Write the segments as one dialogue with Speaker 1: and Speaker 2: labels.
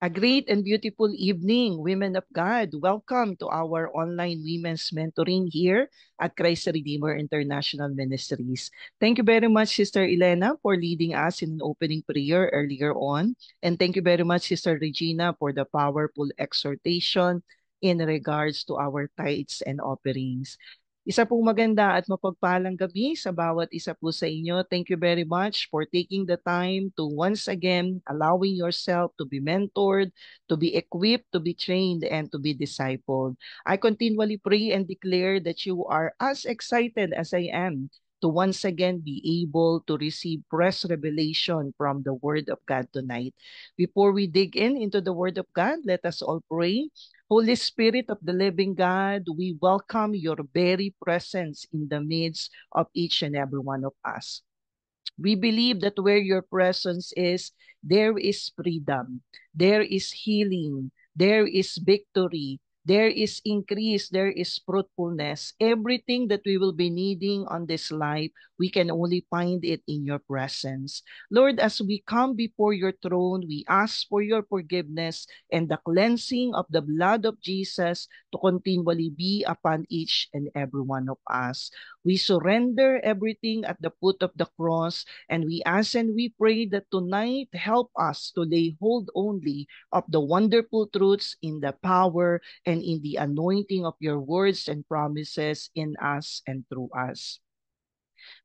Speaker 1: A great and beautiful evening, women of God. Welcome to our online women's mentoring here at Christ Redeemer International Ministries. Thank you very much, Sister Elena, for leading us in an opening prayer earlier on. And thank you very much, Sister Regina, for the powerful exhortation in regards to our tithes and offerings. Isa pong maganda at mapagpalang gabi sa bawat isa po sa inyo. Thank you very much for taking the time to once again allowing yourself to be mentored, to be equipped, to be trained, and to be discipled. I continually pray and declare that you are as excited as I am to once again be able to receive fresh revelation from the Word of God tonight. Before we dig into the Word of God, let us all pray. Holy Spirit of the living God, we welcome your very presence in the midst of each and every one of us. We believe that where your presence is, there is freedom, there is healing, there is victory, there is increase, there is fruitfulness. Everything that we will be needing on this life, we can only find it in your presence. Lord, as we come before your throne, we ask for your forgiveness and the cleansing of the blood of Jesus to continually be upon each and every one of us. We surrender everything at the foot of the cross, and we ask and we pray that tonight help us to lay hold only of the wonderful truths in the power and in the anointing of your words and promises in us and through us.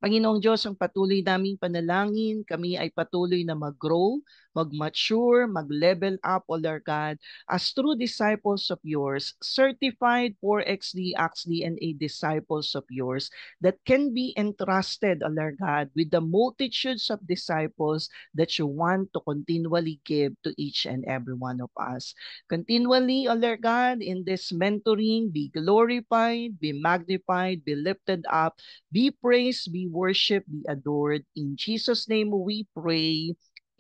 Speaker 1: Panginoong Diyos, ang patuloy naming panalangin, kami ay patuloy na mag-grow, mag-mature, mag-level up, O Lord God, as true disciples of yours, certified 4XD, AXD, and A disciples of yours that can be entrusted, O Lord God, with the multitudes of disciples that you want to continually give to each and every one of us. Continually, O Lord God, in this mentoring, be glorified, be magnified, be lifted up, be praised, be worshiped, be adored. In Jesus' name we pray.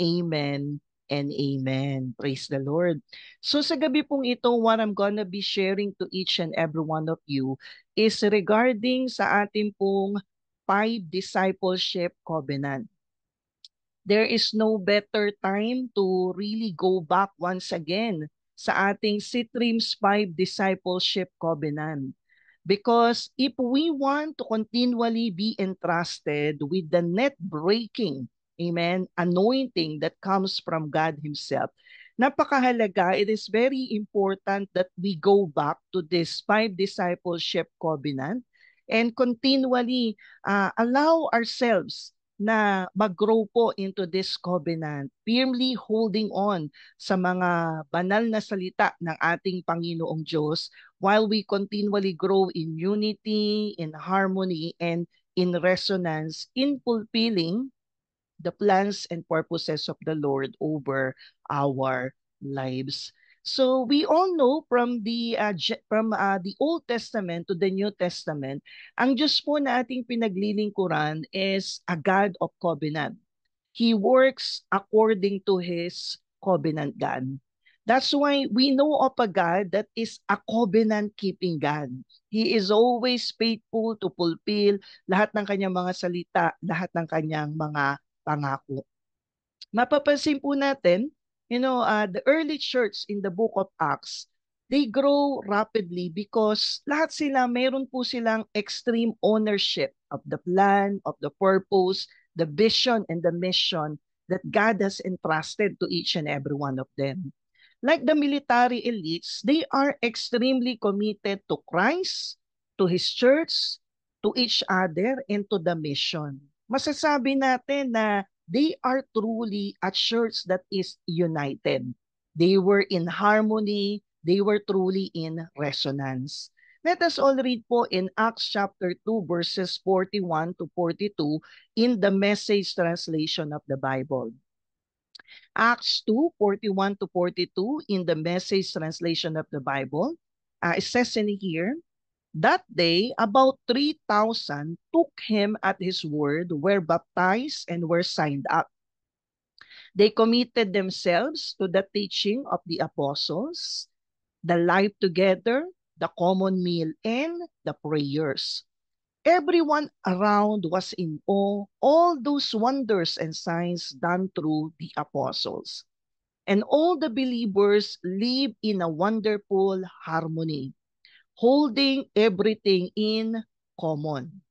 Speaker 1: Amen and amen. Praise the Lord. So sa gabi pong ito, what I'm gonna be sharing to each and every one of you is regarding sa ating pong 5 discipleship covenant. There is no better time to really go back once again sa ating Citrim's 5 discipleship covenant. Because if we want to continually be entrusted with the net-breaking, amen, anointing that comes from God Himself, napakahalaga, it is very important that we go back to this 5 discipleship covenant and continually allow ourselves na mag-grow po into this covenant, firmly holding on sa mga banal na salita ng ating Panginoong Diyos while we continually grow in unity, in harmony, and in resonance in fulfilling the plans and purposes of the Lord over our lives. So we all know from the Old Testament to the New Testament, ang Diyos po na ating pinaglilingkuran is a God of covenant. He works according to His covenant God. That's why we know of a God that is a covenant-keeping God. He is always faithful to fulfill lahat ng kanyang mga salita, lahat ng kanyang mga pangako. Mapapansin po natin, the early church in the book of Acts, they grow rapidly because lahat sila, mayroon po silang extreme ownership of the plan, of the purpose, the vision, and the mission that God has entrusted to each and every one of them. Like the military elites, they are extremely committed to Christ, to His church, to each other, and to the mission. Masasabi natin na they are truly a church that is united. They were in harmony. They were truly in resonance. Let us all read po in Acts chapter 2 verses 41 to 42 in the Message translation of the Bible. Acts 2:41 to 42 in the Message translation of the Bible. It says in here, that day, about 3,000 took him at his word, were baptized, and were signed up. They committed themselves to the teaching of the apostles, the life together, the common meal, and the prayers. Everyone around was in awe, all those wonders and signs done through the apostles. And all the believers live in a wonderful harmony, holding everything in common.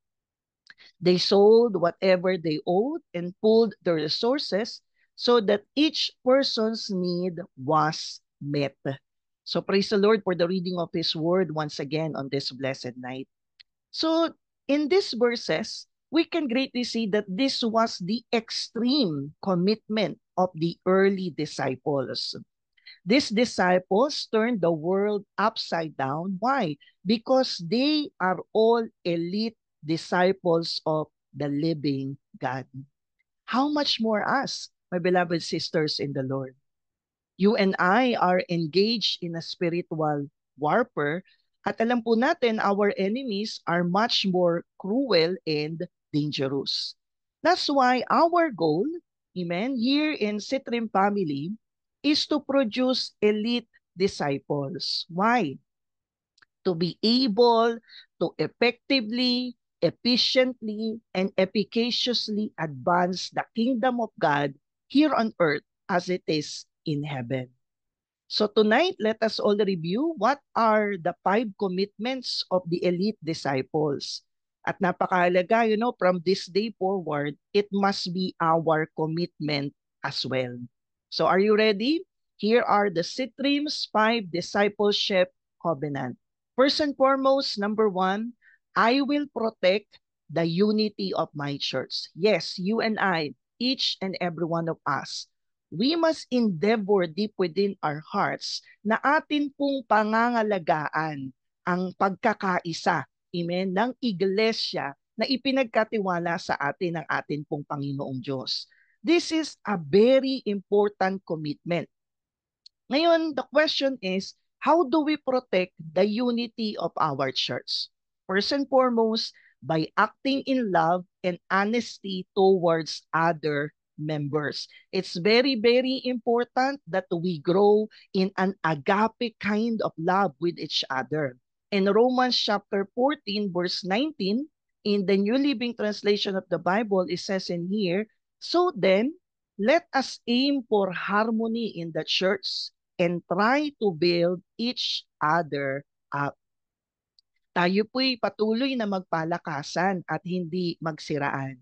Speaker 1: They sold whatever they owed and pooled the resources so that each person's need was met. So praise the Lord for the reading of His word once again on this blessed night. So in these verses, we can greatly see that this was the extreme commitment of the early disciples. These disciples turned the world upside down. Why? Because they are all elite disciples of the living God. How much more us, my beloved sisters in the Lord? You and I are engaged in a spiritual warfare at alam po natin our enemies are much more cruel and dangerous. That's why our goal, amen, here in Citrim family is to produce elite disciples. Why? To be able to effectively, efficiently, and efficaciously advance the kingdom of God here on earth as it is in heaven. So tonight, let us all review what are the 5 commitments of the elite disciples. At napakahalaga, from this day forward, it must be our commitment as well. So are you ready? Here are the Citrim's 5 discipleship covenant. First and foremost, number 1, I will protect the unity of my church. Yes, you and I, each and every one of us, we must endeavor deep within our hearts na atin pong pangangalagaan ang pagkakaisa, amen, ng iglesia na ipinagkatiwala sa atin ng atin pong Panginoong Diyos. This is a very important commitment. Ngayon, the question is, how do we protect the unity of our church? First and foremost, by acting in love and honesty towards other members. It's very, very important that we grow in an agape kind of love with each other. In Romans chapter 14, verse 19, in the New Living Translation of the Bible, it says in here, so then, let us aim for harmony in the church and try to build each other up. Tayo po'y patuloy na magpalakasan at hindi magsiraan.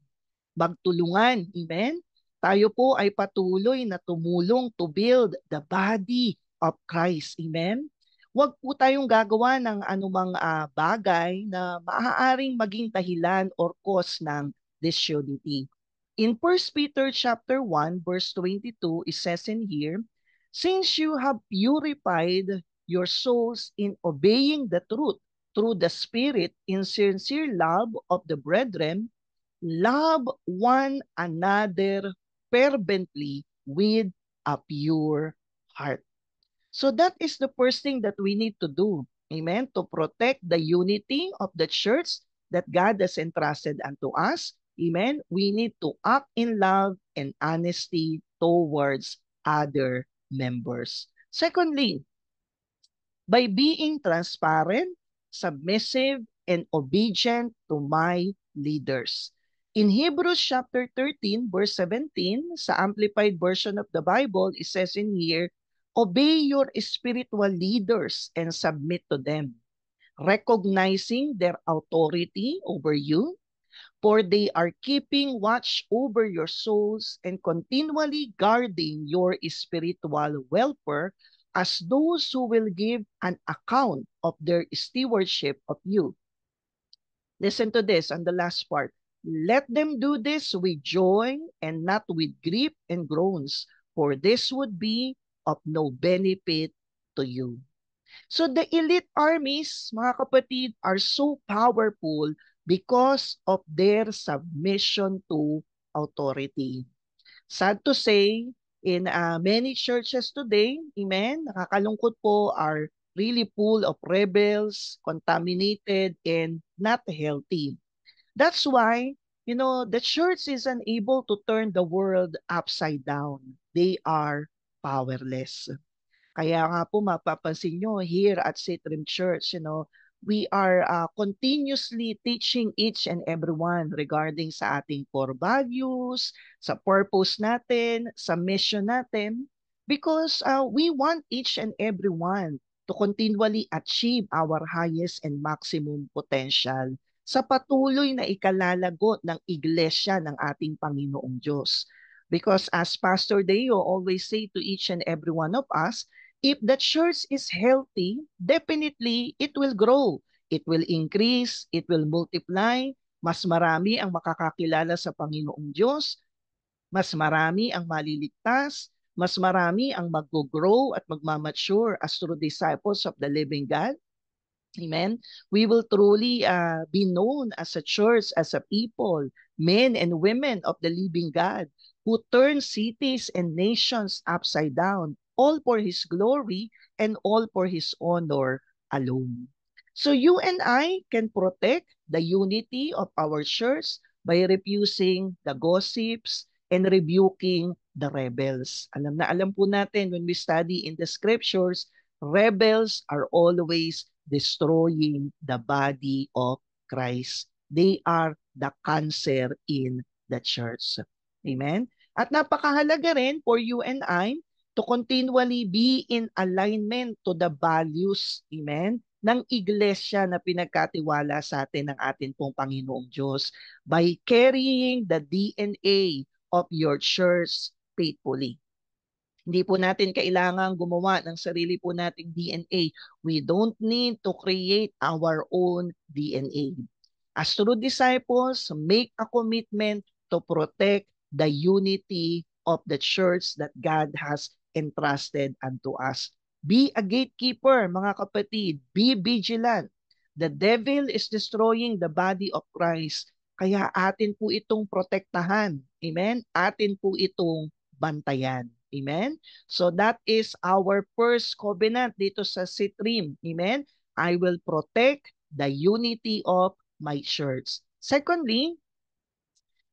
Speaker 1: Magtulungan, amen? Tayo po ay patuloy na tumulong to build the body of Christ, amen? Huwag po tayong gagawa ng anumang bagay na maaaring maging dahilan or cause ng disunity. In 1 Peter chapter 1 verse 22, it says in here, since you have purified your souls in obeying the truth through the Spirit in sincere love of the brethren, love one another fervently with a pure heart. So that is the first thing that we need to do. Amen. To protect the unity of the church that God has entrusted unto us. Amen. We need to act in love and honesty towards other members. Secondly, by being transparent, submissive, and obedient to my leaders. In Hebrews chapter 13, verse 17, sa Amplified Version of the Bible, it says in here, obey your spiritual leaders and submit to them, recognizing their authority over you, for they are keeping watch over your souls and continually guarding your spiritual welfare as those who will give an account of their stewardship of you. Listen to this on the last part. Let them do this with joy and not with grief and groans, for this would be of no benefit to you. So the elite armies, mga kapatid, are so powerful because of their submission to authority. Sad to say, in many churches today, amen, nakakalungkot po, are really full of rebels, contaminated, and not healthy. That's why, the church is unable to turn the world upside down. They are powerless. Kaya nga po mapapansin nyo here at Citrim Church, we are continuously teaching each and everyone regarding sa ating core values, sa purpose natin, sa mission natin. Because we want each and every one to continually achieve our highest and maximum potential sa patuloy na ikalalagot ng iglesia ng ating Panginoong Diyos. Because as Pastor Deo always say to each and every one of us, if the church is healthy, definitely it will grow. It will increase, it will multiply, mas marami ang makakakilala sa Panginoong Diyos, mas marami ang maliligtas, mas marami ang mag-grow at magmamature as true disciples of the living God. Amen. We will truly be known as a church, as a people, men and women of the living God who turn cities and nations upside down, all for His glory and all for His honor alone. So you and I can protect the unity of our church by refusing the gossips and rebuking the rebels. Alam na alam po natin when we study in the scriptures, rebels are always destroying the body of Christ. They are the cancer in the church. Amen? At napakahalaga rin for you and I to continually be in alignment to the values, amen, ng iglesia na pinagkatiwala sa atin ng atin pong Panginoong Diyos by carrying the DNA of your church faithfully. Hindi po natin kailangang gumawa ng sarili po nating DNA. We don't need to create our own DNA. As true disciples, make a commitment to protect the unity of the church that God has entrusted unto us. Be a gatekeeper, mga kapatid. Be vigilant. The devil is destroying the body of Christ. Kaya atin po itong protektahan. Amen? Atin po itong bantayan. Amen? So that is our first covenant dito sa Sitrim. Amen? I will protect the unity of my church. Secondly,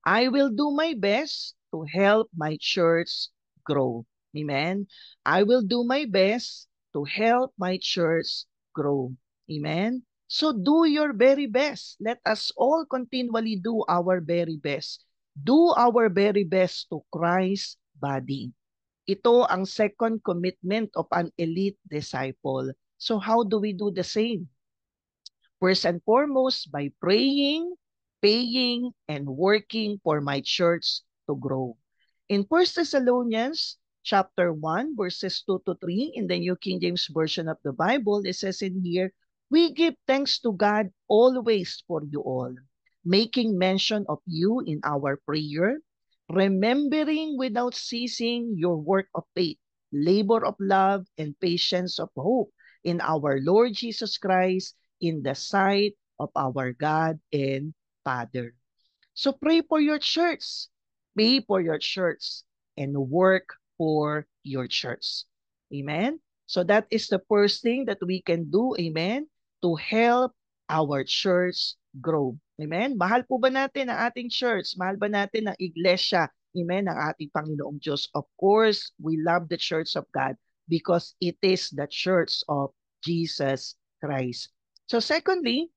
Speaker 1: I will do my best to help my church grow. Amen? I will do my best to help my church grow. Amen? So do your very best. Let us all continually do our very best. Do our very best to Christ's body. Ito ang second commitment of an elite disciple. So how do we do the same? First and foremost, by praying, paying, and working for my church to grow. In 1 Thessalonians chapter 1, verses 2 to 3, in the New King James Version of the Bible, it says in here, we give thanks to God always for you all, making mention of you in our prayer, remembering without ceasing your work of faith, labor of love, and patience of hope in our Lord Jesus Christ in the sight of our God and Father. So pray for your church, pay for your church, and work for your church. Amen? So that is the first thing that we can do, amen, to help our church grow. Amen? Mahal po ba natin ang ating church? Mahal ba natin ang iglesia? Amen, ng ating Panginoong Diyos. Of course, we love the church of God because it is the church of Jesus Christ. So secondly,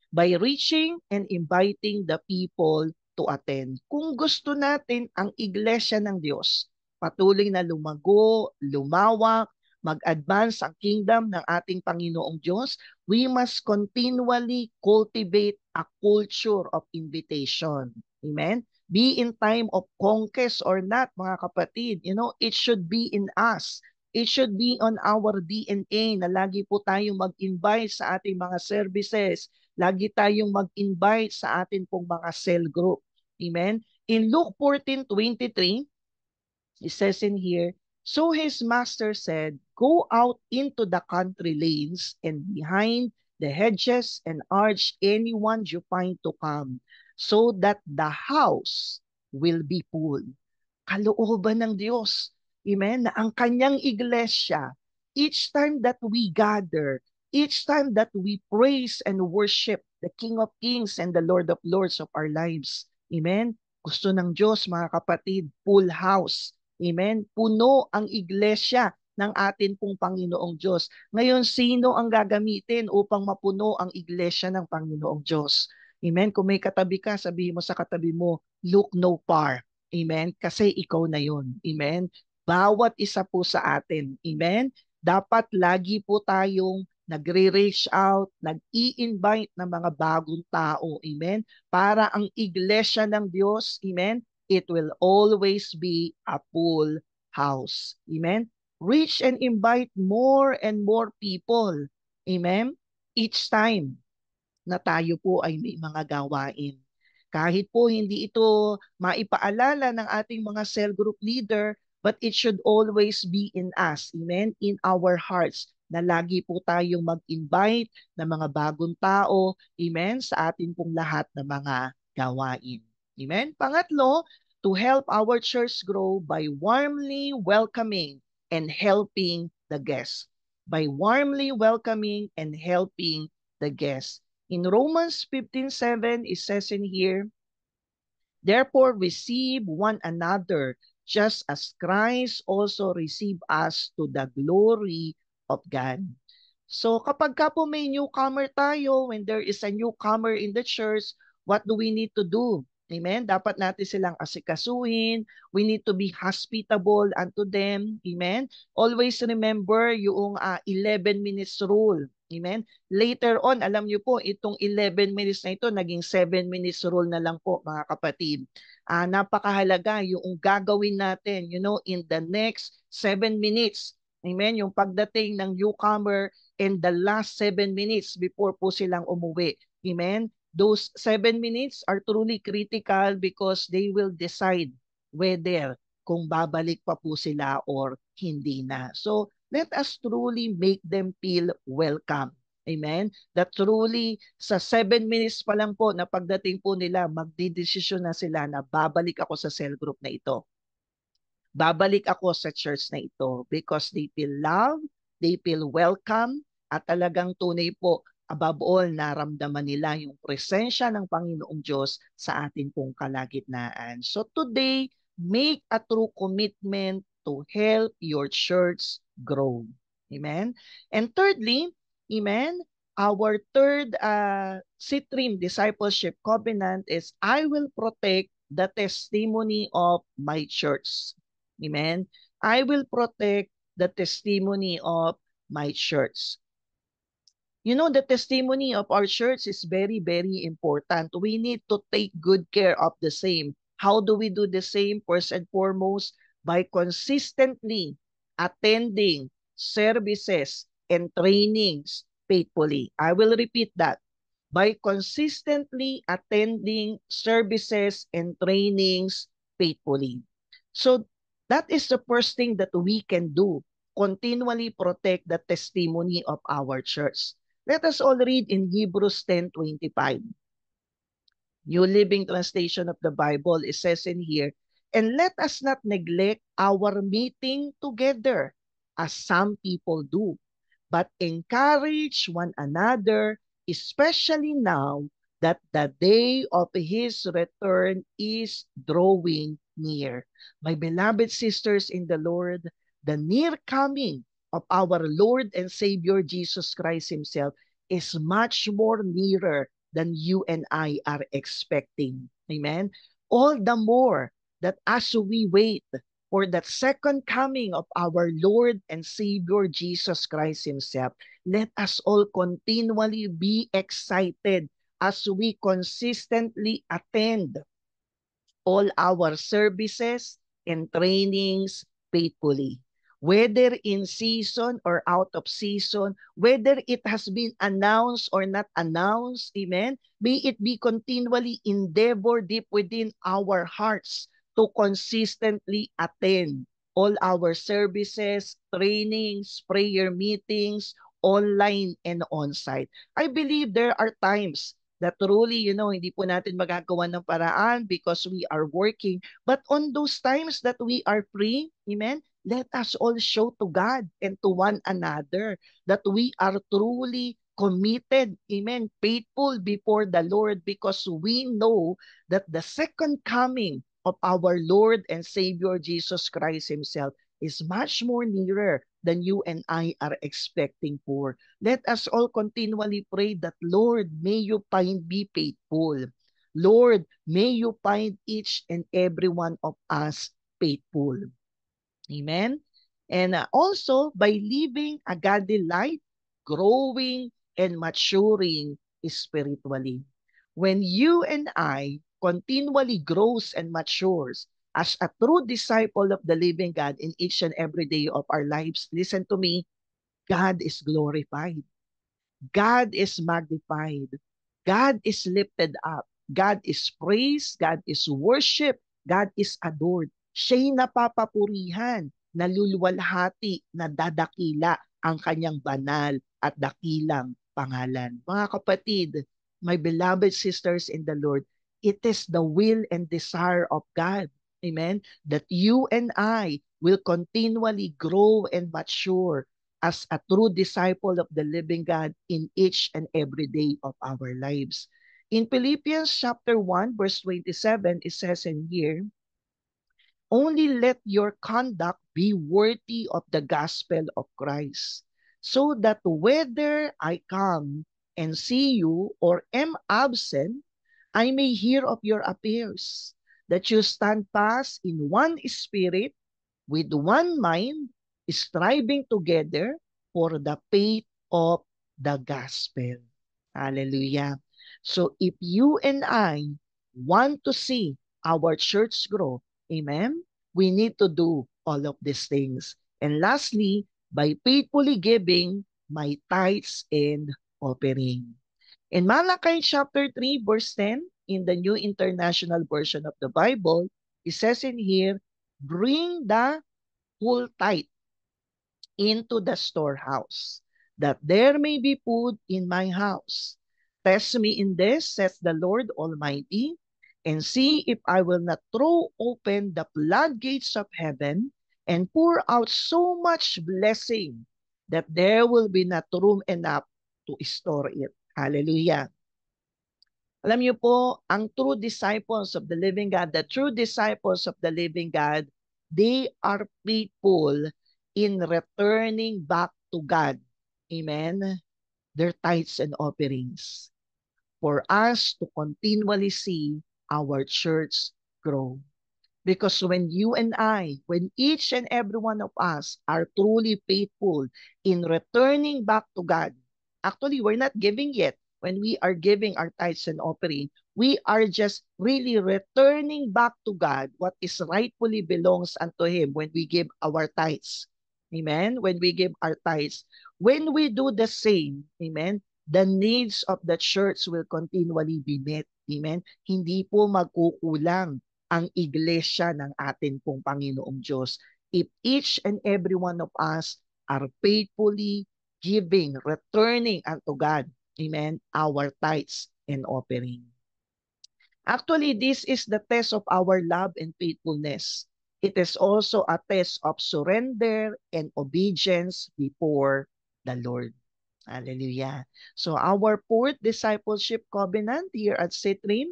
Speaker 1: by reaching and inviting the people to attend. Kung gusto natin ang iglesia ng Diyos, patuloy na lumago, lumawak, mag-advance ang kingdom ng ating Panginoong Diyos, we must continually cultivate a culture of invitation. Amen? Be in time of conquest or not, mga kapatid, it should be in us. It should be on our DNA na lagi po tayong mag-invite sa ating mga services. Lagi tayong mag-invite sa atin pong mga cell group. Amen? In Luke 14:23, it says in here, so his master said, go out into the country lanes and behind the hedges and urge anyone you find to come, so that the house will be full. Kalooban ng Diyos. Amen? Na ang kanyang iglesia, each time that we gather, each time that we praise and worship the King of Kings and the Lord of Lords of our lives. Amen? Gusto ng Diyos, mga kapatid, full house. Amen? Puno ang iglesia ng atin pong Panginoong Diyos. Ngayon, sino ang gagamitin upang mapuno ang iglesia ng Panginoong Diyos? Amen? Kung may katabi ka, sabihin mo sa katabi mo, look no far. Amen? Kasi ikaw na yun. Amen? bawat isa po sa atin. Amen? Dapat lagi po tayong nagre-reach out, nag-i-invite ng mga bagong tao. Amen? Para ang iglesia ng Diyos, amen, it will always be a full house. Amen? Reach and invite more and more people. Amen? Each time na tayo po ay may mga gawain. Kahit po hindi ito maipaalala ng ating mga cell group leader, but it should always be in us, amen, in our hearts, na lagi po tayong mag-invite ng mga bagong tao, amen, sa atin pong lahat ng mga gawain. Amen? Pangatlo, to help our church grow by warmly welcoming and helping the guests. By warmly welcoming and helping the guests. In Romans 15:7, it says in here, therefore receive one another, just as Christ also received us to the glory of God. So kapag ka po may newcomer tayo, when there is a newcomer in the church, what do we need to do? Amen? Dapat natin silang asikasuhin. We need to be hospitable unto them. Amen? Always remember yung 11 minutes rule. Amen? Later on, alam niyo po, itong 11 minutes na ito, naging 7 minutes rule na lang po, mga kapatid. Napakahalaga yung gagawin natin, in the next 7 minutes. Amen? Yung pagdating ng newcomer and the last 7 minutes before po silang umuwi. Amen? Those 7 minutes are truly critical because they will decide whether kung babalik pa po sila or hindi na. So, let us truly make them feel welcome. Amen? That truly, sa 7 minutes pa lang po na pagdating po nila, magdidesisyon na sila na babalik ako sa cell group na ito. Babalik ako sa church na ito because they feel loved, they feel welcome, at talagang tunay po, above all, naramdaman nila yung presensya ng Panginoong Diyos sa ating pong kalagitnaan. So today, make a true commitment to help your church grow. Amen? And thirdly, amen, our third Citrim Discipleship Covenant is, I will protect the testimony of my church. Amen? I will protect the testimony of my church. You know, the testimony of our church is very, very important. We need to take good care of the same. How do we do the same? First and foremost, by consistently attending services and trainings faithfully. I will repeat that. By consistently attending services and trainings faithfully. So that is the first thing that we can do. Continually protect the testimony of our church. Let us all read in Hebrews 10:25. New Living Translation of the Bible, it says in here, and let us not neglect our meeting together, as some people do, but encourage one another, especially now that the day of his return is drawing near. My beloved sisters in the Lord, the near coming of our Lord and Savior Jesus Christ himself is much more nearer than you and I are expecting. Amen? All the more that as we wait for that second coming of our Lord and Savior Jesus Christ himself, let us all continually be excited as we consistently attend all our services and trainings faithfully. Whether in season or out of season, whether it has been announced or not announced, amen, may it be continually endeavor deep within our hearts to consistently attend all our services, trainings, prayer meetings, online and on-site. I believe there are times that truly, hindi po natin magagawa ng paraan because we are working. But on those times that we are free, amen, let us all show to God and to one another that we are truly committed, amen, faithful before the Lord because we know that the second coming of our Lord and Savior Jesus Christ himself is much more nearer than you and I are expecting for. Let us all continually pray that, Lord, may you find me faithful. Lord, may you find each and every one of us faithful. Amen. And also by living a godly life, growing and maturing spiritually. When you and I continually grows and matures as a true disciple of the living God in each and every day of our lives, listen to me, God is glorified. God is magnified. God is lifted up. God is praised. God is worshiped. God is adored. Siya'y napapapurihan, naluluwalhati, nadadakila ang kanyang banal at dakilang pangalan. Mga kapatid, my beloved sisters in the Lord, it is the will and desire of God, amen, that you and I will continually grow and mature as a true disciple of the living God in each and every day of our lives. In Philippians chapter 1, verse 27, it says in here, only let your conduct be worthy of the gospel of Christ, so that whether I come and see you or am absent, I may hear of your affairs, that you stand fast in one spirit, with one mind, striving together for the faith of the gospel. Hallelujah. So if you and I want to see our church grow, amen, we need to do all of these things. And lastly, by faithfully giving my tithes and offering. In Malachi chapter 3, verse 10, in the New International Version of the Bible, it says in here, bring the full tithe into the storehouse, that there may be food in my house. Test me in this, says the Lord Almighty, and see if I will not throw open the floodgates of heaven and pour out so much blessing that there will be not room enough to store it. Hallelujah. Alam niyo po, ang true disciples of the living God, the true disciples of the living God, they are faithful in returning back to God. Amen? Their tithes and offerings for us to continually see our church grow. Because when you and I, when each and every one of us are truly faithful in returning back to God, actually, we're not giving yet. When we are giving our tithes and offering, we are just really returning back to God what is rightfully belongs unto Him when we give our tithes. Amen? When we give our tithes. When we do the same, amen, the needs of the church will continually be met. Amen? Hindi po magkukulang ang iglesia ng atin pong Panginoong Diyos. If each and every one of us are faithfully giving, returning unto God, amen, our tithes and offering. Actually, this is the test of our love and faithfulness. It is also a test of surrender and obedience before the Lord. Hallelujah. So our fourth discipleship covenant here at Citrim,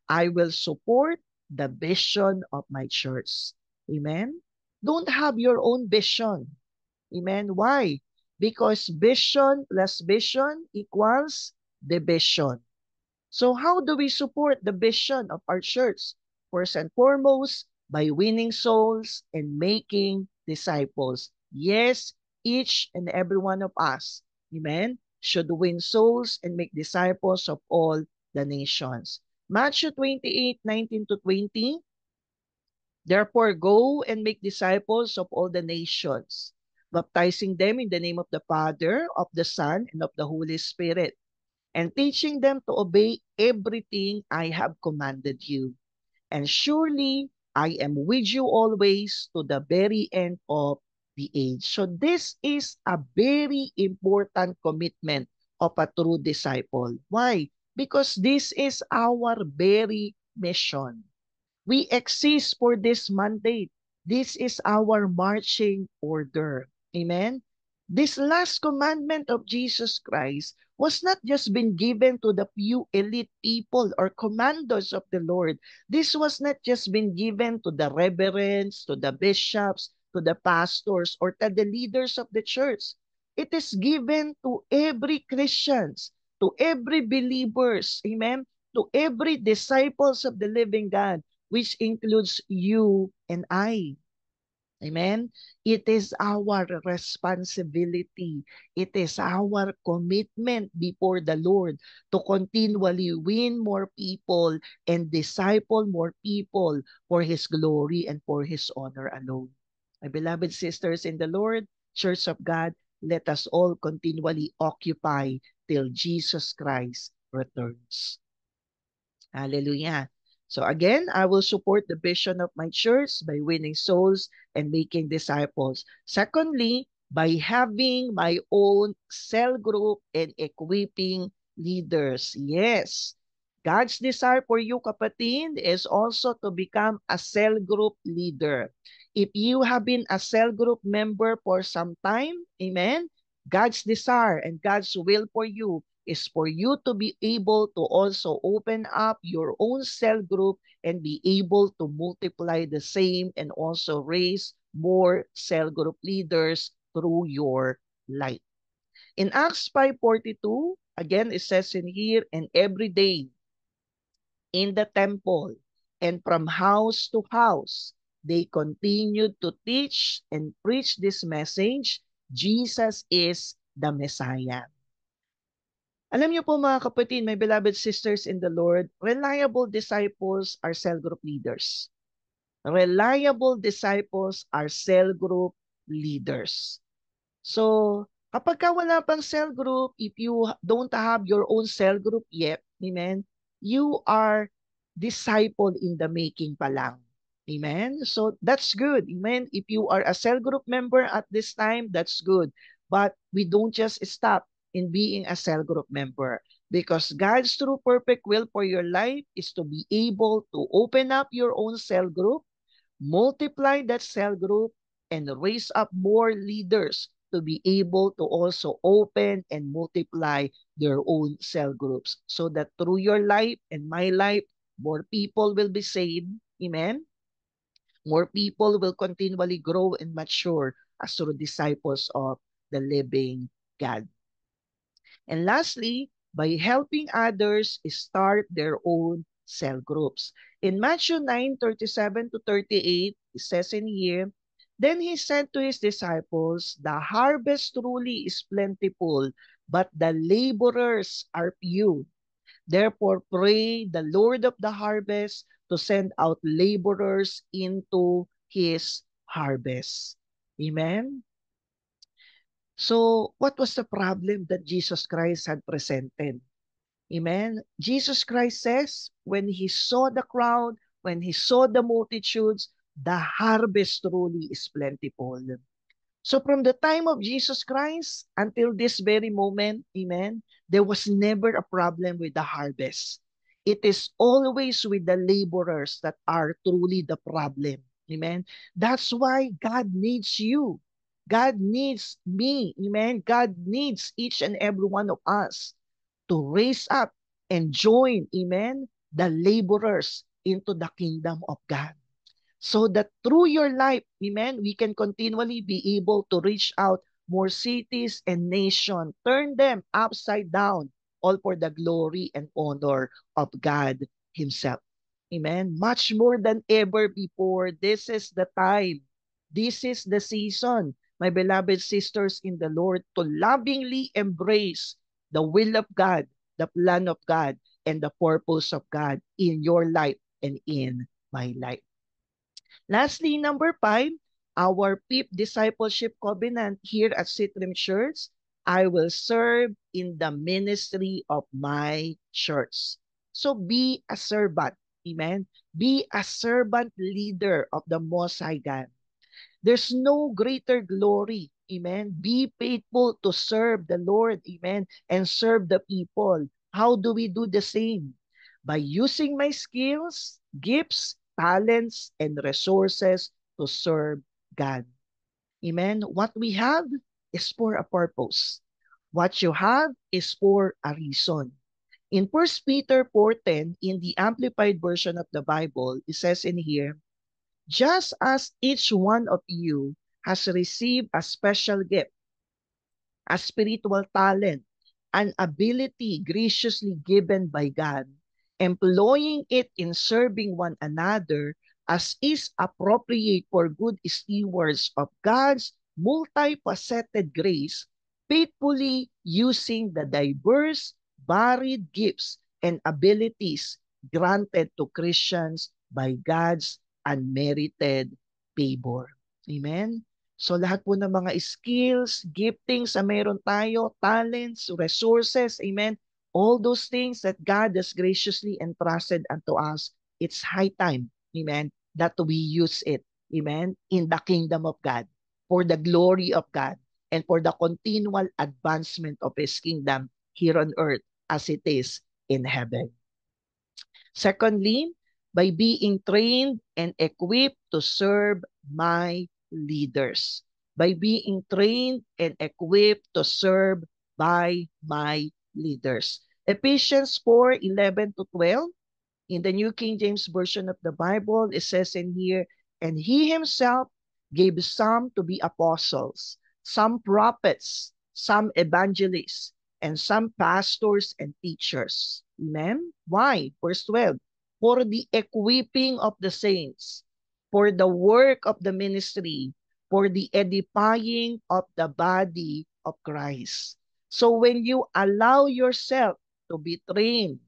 Speaker 1: I will support the vision of my church. Amen. Don't have your own vision. Amen. Why? Because vision plus vision equals division. So how do we support the vision of our church? First and foremost, by winning souls and making disciples. Yes, each and every one of us, amen, should win souls and make disciples of all the nations. Matthew 28:19 to 20, therefore go and make disciples of all the nations, baptizing them in the name of the Father, of the Son, and of the Holy Spirit, and teaching them to obey everything I have commanded you. And surely I am with you always to the very end of the age. So this is a very important commitment of a true disciple. Why? Because this is our very mission. We exist for this mandate. This is our marching order. Amen? This last commandment of Jesus Christ was not just been given to the few elite people or commandos of the Lord. This was not just been given to the reverends, to the bishops, to the pastors, or to the leaders of the church. It is given to every Christians, to every believers, amen, to every disciples of the living God, which includes you and I. Amen? It is our responsibility. It is our commitment before the Lord to continually win more people and disciple more people for His glory and for His honor alone. My beloved sisters in the Lord, Church of God, let us all continually occupy till Jesus Christ returns. Hallelujah. So again, I will support the vision of my church by winning souls and making disciples. Secondly, by having my own cell group and equipping leaders. Yes. God's desire for you, kapatid, is also to become a cell group leader. If you have been a cell group member for some time, amen, God's desire and God's will for you is for you to be able to also open up your own cell group and be able to multiply the same and also raise more cell group leaders through your life. In Acts 5:42, again, it says in here, and every day in the temple and from house to house, they continued to teach and preach this message, Jesus is the Messiah. Alam niyo po mga kapatid, my beloved sisters in the Lord, reliable disciples are cell group leaders. Reliable disciples are cell group leaders. So, kapag ka wala pang cell group, if you don't have your own cell group yet, amen, you are disciple in the making pa lang. Amen? So, that's good. Amen? If you are a cell group member at this time, that's good. But we don't just stop in being a cell group member because God's true perfect will for your life is to be able to open up your own cell group, multiply that cell group, and raise up more leaders to be able to also open and multiply their own cell groups so that through your life and my life, more people will be saved. Amen. More people will continually grow and mature as true disciples of the living God. And lastly, by helping others start their own cell groups. In Matthew 9:37 to 38, it says in here, then he said to his disciples, the harvest truly is plentiful, but the laborers are few. Therefore, pray the Lord of the harvest to send out laborers into his harvest. Amen? So, what was the problem that Jesus Christ had presented? Amen. Jesus Christ says, when he saw the crowd, when he saw the multitudes, the harvest truly is plentiful. So from the time of Jesus Christ until this very moment, amen, there was never a problem with the harvest. It is always with the laborers that are truly the problem. Amen. That's why God needs you. God needs me. Amen. God needs each and every one of us to raise up and join, amen, the laborers into the kingdom of God. So that through your life, amen, we can continually be able to reach out more cities and nations, turn them upside down, all for the glory and honor of God Himself. Amen. Much more than ever before, this is the time. This is the season, my beloved sisters in the Lord, to lovingly embrace the will of God, the plan of God, and the purpose of God in your life and in my life. Lastly, number 5, our fifth discipleship covenant here at Citrim Church, I will serve in the ministry of my church. So be a servant. Amen. Be a servant leader of the Most High God. There's no greater glory. Amen. Be faithful to serve the Lord. Amen. And serve the people. How do we do the same? By using my skills, gifts, talents, and resources to serve God. Amen. What we have is for a purpose. What you have is for a reason. In 1 Peter 4:10, in the Amplified Version of the Bible, it says in here, just as each one of you has received a special gift, a spiritual talent, an ability graciously given by God, employing it in serving one another as is appropriate for good stewards of God's multifaceted grace, faithfully using the diverse, varied gifts and abilities granted to Christians by God's unmerited favor. Amen? So lahat po ng mga skills, giftings na meron tayo, talents, resources, amen? All those things that God has graciously entrusted unto us, it's high time, amen, that we use it, amen, in the kingdom of God, for the glory of God, and for the continual advancement of His kingdom here on earth as it is in heaven. Secondly, by being trained and equipped to serve my leaders. By being trained and equipped to serve by my leaders. Ephesians 4:11 to 12. In the New King James Version of the Bible, it says in here, and He Himself gave some to be apostles, some prophets, some evangelists, and some pastors and teachers. Amen? Why? Verse 12. For the equipping of the saints, for the work of the ministry, for the edifying of the body of Christ. So when you allow yourself to be trained,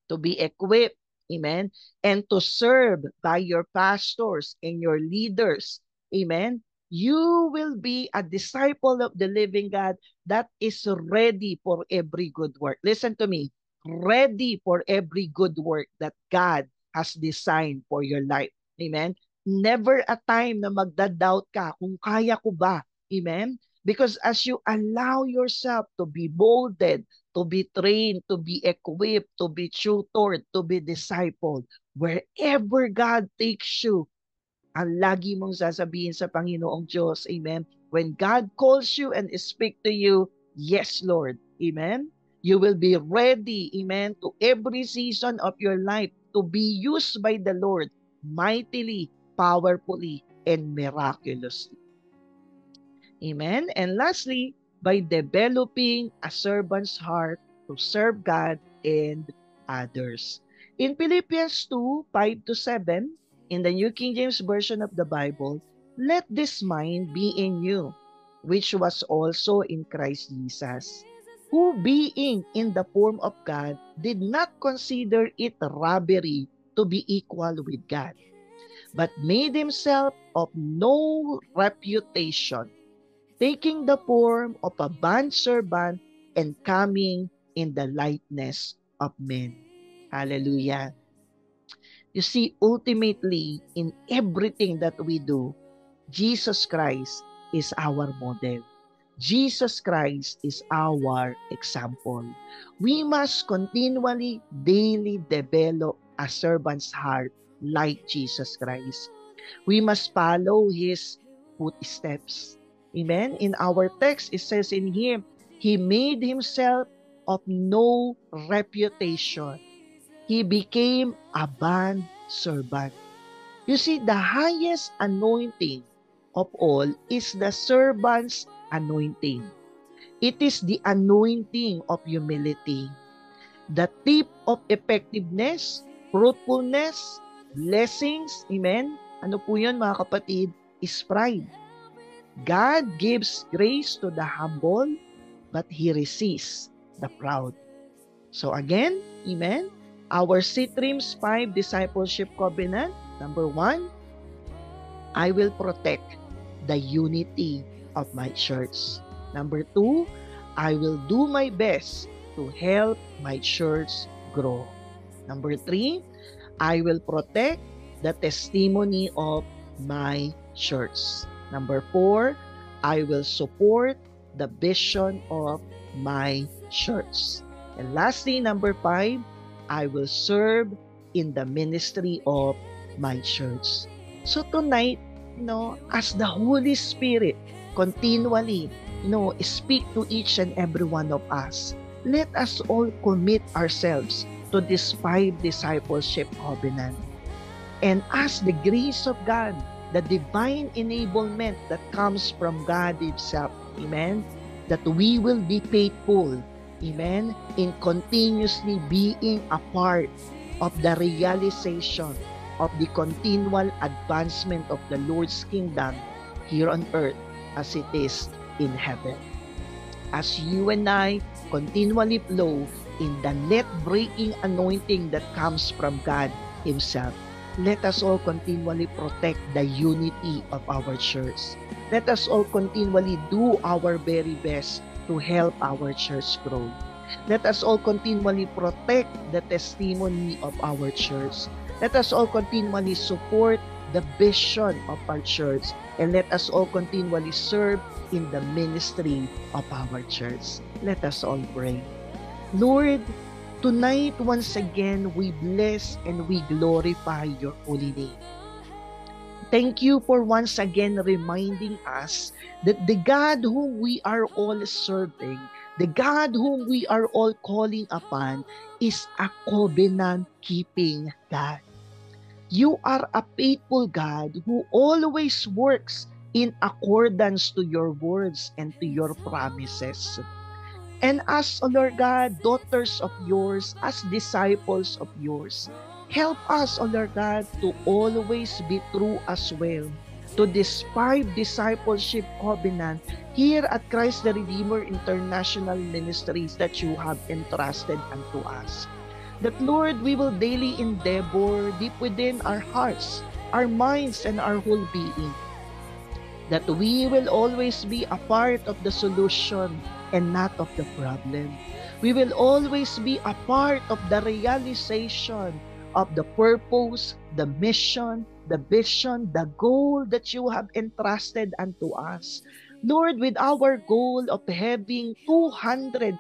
Speaker 1: to be equipped, amen, and to serve by your pastors and your leaders, amen, you will be a disciple of the living God that is ready for every good work. Listen to me, ready for every good work that God has designed for your life. Amen? Never a time na magda-doubt ka kung kaya ko ba. Amen? Because as you allow yourself to be molded, to be trained, to be equipped, to be tutored, to be discipled, wherever God takes you, ang lagi mong sasabihin sa Panginoong Diyos, amen, when God calls you and speak to you, yes, Lord, amen, you will be ready, amen, to every season of your life to be used by the Lord mightily, powerfully, and miraculously. Amen. And lastly, by developing a servant's heart to serve God and others. In Philippians 2:5 to 7, in the New King James Version of the Bible, let this mind be in you, which was also in Christ Jesus, who being in the form of God, did not consider it robbery to be equal with God, but made himself of no reputation, taking the form of a bondservant and coming in the likeness of men. Hallelujah. You see, ultimately, in everything that we do, Jesus Christ is our model. Jesus Christ is our example. We must continually, daily develop a servant's heart like Jesus Christ. We must follow His footsteps. Amen? In our text, it says in here, He made Himself of no reputation. He became a bond servant. You see, the highest anointing of all is the servant's anointing. It is the anointing of humility. The tip of effectiveness, fruitfulness, blessings, amen? Ano po yun mga kapatid? Is pride. God gives grace to the humble, but He resists the proud. So again, amen? Our CITRIMS 5 Discipleship Covenant, number 1, I will protect the unity of my church. Number 2, I will do my best to help my church grow. Number 3, I will protect the testimony of my church. Number 4, I will support the vision of my church. And lastly, number 5, I will serve in the ministry of my church. So tonight, as the Holy Spirit continually, speak to each and every one of us, let us all commit ourselves to this 5 discipleship covenant. And ask the grace of God, the divine enablement that comes from God Himself, amen, that we will be faithful, amen, in continuously being a part of the realization of the continual advancement of the Lord's kingdom here on earth as it is in heaven. As you and I continually flow in the net-breaking anointing that comes from God Himself, let us all continually protect the unity of our church. Let us all continually do our very best to help our church grow. Let us all continually protect the testimony of our church. Let us all continually support the vision of our church, and let us all continually serve in the ministry of our church. Let us all pray. Lord, tonight once again we bless and we glorify your holy name. Thank you for once again reminding us that the God whom we are all serving, the God whom we are all calling upon, is a covenant-keeping God. You are a faithful God who always works in accordance to your words and to your promises. And as, Lord God, daughters of yours, as disciples of yours, help us, Lord God, to always be true as well to this 5 discipleship covenant here at Christ the Redeemer International Ministries that you have entrusted unto us. That, Lord, we will daily endeavor deep within our hearts, our minds, and our whole being, that we will always be a part of the solution and not of the problem. We will always be a part of the realization of the purpose, the mission, the vision, the goal that you have entrusted unto us. Lord, with our goal of having 250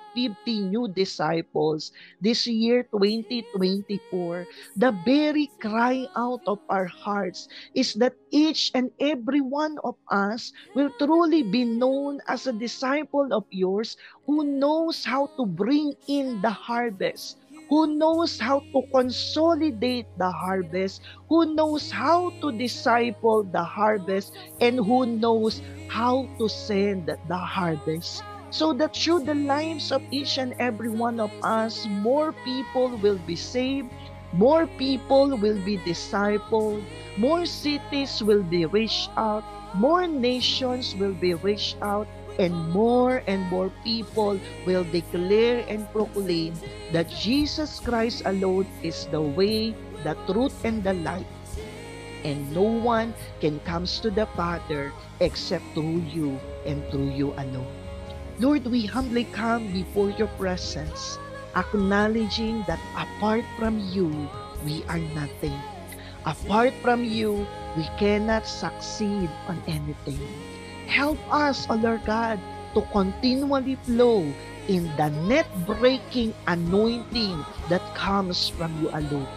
Speaker 1: new disciples this year, 2024, the very cry out of our hearts is that each and every one of us will truly be known as a disciple of yours who knows how to bring in the harvest, who knows how to consolidate the harvest, who knows how to disciple the harvest, and who knows how to send the harvest. So that through the lives of each and every one of us, more people will be saved, more people will be discipled, more cities will be reached out, more nations will be reached out, and more people will declare and proclaim that Jesus Christ alone is the way, the truth, and the life. And no one can come to the Father except through you and through you alone. Lord, we humbly come before your presence, acknowledging that apart from you, we are nothing. Apart from you, we cannot succeed on anything. Help us, O Lord God, to continually flow in the net-breaking anointing that comes from you alone.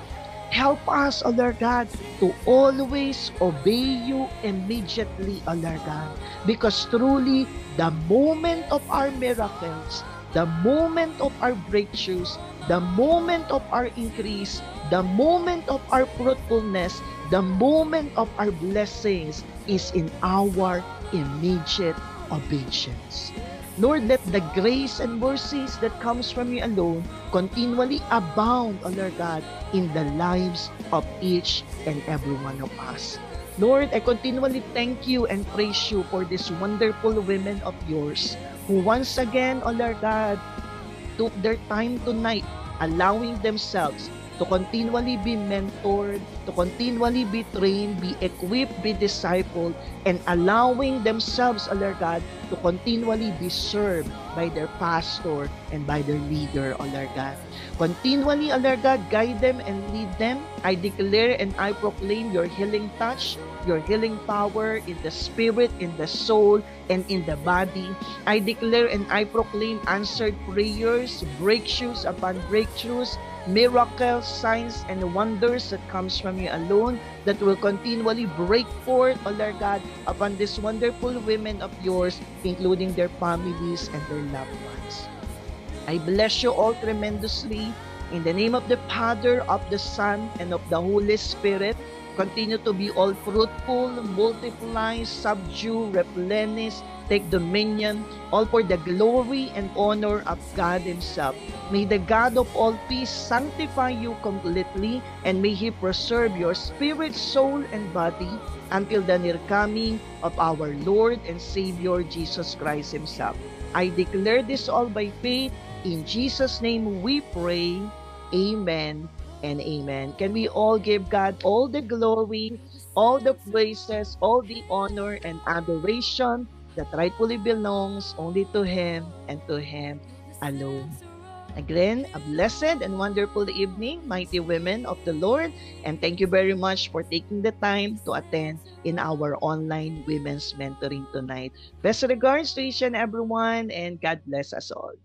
Speaker 1: Help us, O Lord God, to always obey you immediately, O Lord God, because truly, the moment of our miracles, the moment of our breakthroughs, the moment of our increase, the moment of our fruitfulness, the moment of our blessings is in our immediate obedience. Lord, let the grace and mercies that comes from you alone continually abound, O Lord God, in the lives of each and every one of us. Lord, I continually thank you and praise you for these wonderful women of yours who once again, O Lord God, took their time tonight, allowing themselves to continually be mentored, to continually be trained, be equipped, be discipled, and allowing themselves, O Lord God, to continually be served by their pastor and by their leader, O Lord God. Continually, O Lord God, guide them and lead them. I declare and I proclaim your healing touch, your healing power in the spirit, in the soul, and in the body. I declare and I proclaim answered prayers, breakthroughs upon breakthroughs, miracles, signs, and wonders that comes from you alone that will continually break forth, O Lord God, upon these wonderful women of yours, including their families and their loved ones. I bless you all tremendously In the name of the Father, of the Son, and of the Holy Spirit, continue to be all fruitful, multiply, subdue, replenish, take dominion, all for the glory and honor of God Himself. May the God of all peace sanctify you completely, and may He preserve your spirit, soul, and body until the near coming of our Lord and Savior Jesus Christ Himself. I declare this all by faith. In Jesus' name we pray. Amen and amen. Can we all give God all the glory, all the praises, all the honor and adoration that rightfully belongs only to Him and to Him alone. Again, a blessed and wonderful evening, mighty women of the Lord, and thank you very much for taking the time to attend in our online women's mentoring tonight. Best regards to each and everyone, and God bless us all.